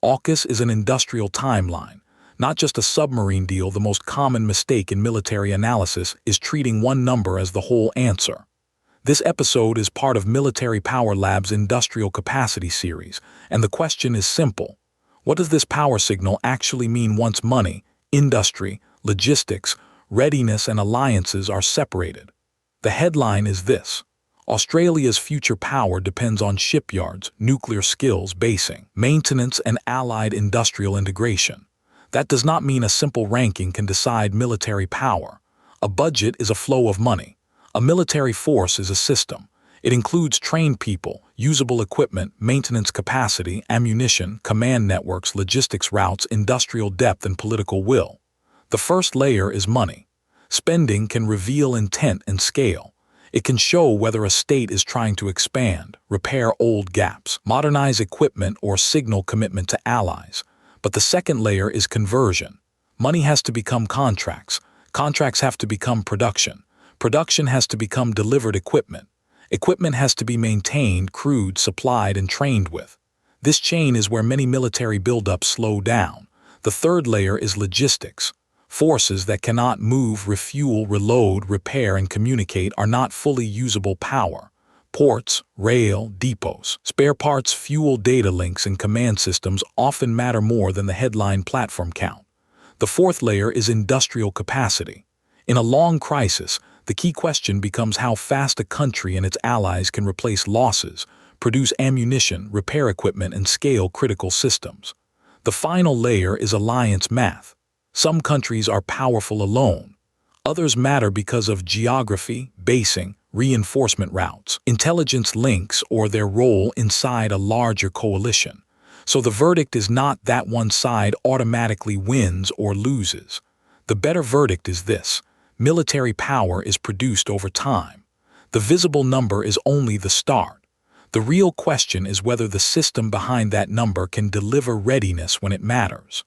AUKUS is an industrial timeline, not just a submarine deal. The most common mistake in military analysis is treating one number as the whole answer. This episode is part of Military Power Lab's Industrial Capacity series, and the question is simple. What does this power signal actually mean once money, industry, logistics, readiness, and alliances are separated? The headline is this: Australia's future power depends on shipyards, nuclear skills, basing, maintenance, and allied industrial integration. That does not mean a simple ranking can decide military power. A budget is a flow of money. A military force is a system. It includes trained people, usable equipment, maintenance capacity, ammunition, command networks, logistics routes, industrial depth, and political will. The first layer is money. Spending can reveal intent and scale. It can show whether a state is trying to expand, repair old gaps, modernize equipment, or signal commitment to allies. But the second layer is conversion. Money has to become contracts. Contracts have to become production. Production has to become delivered equipment. Equipment has to be maintained, crewed, supplied, and trained with. This chain is where many military buildups slow down. The third layer is logistics. Forces that cannot move, refuel, reload, repair, and communicate are not fully usable power. Ports, rail, depots, spare parts, fuel, data links, and command systems often matter more than the headline platform count. The fourth layer is industrial capacity. In a long crisis, the key question becomes how fast a country and its allies can replace losses, produce ammunition, repair equipment, and scale critical systems. The final layer is alliance math. Some countries are powerful alone. Others matter because of geography, basing, reinforcement routes, intelligence links, or their role inside a larger coalition. So the verdict is not that one side automatically wins or loses. The better verdict is this: military power is produced over time. The visible number is only the start. The real question is whether the system behind that number can deliver readiness when it matters.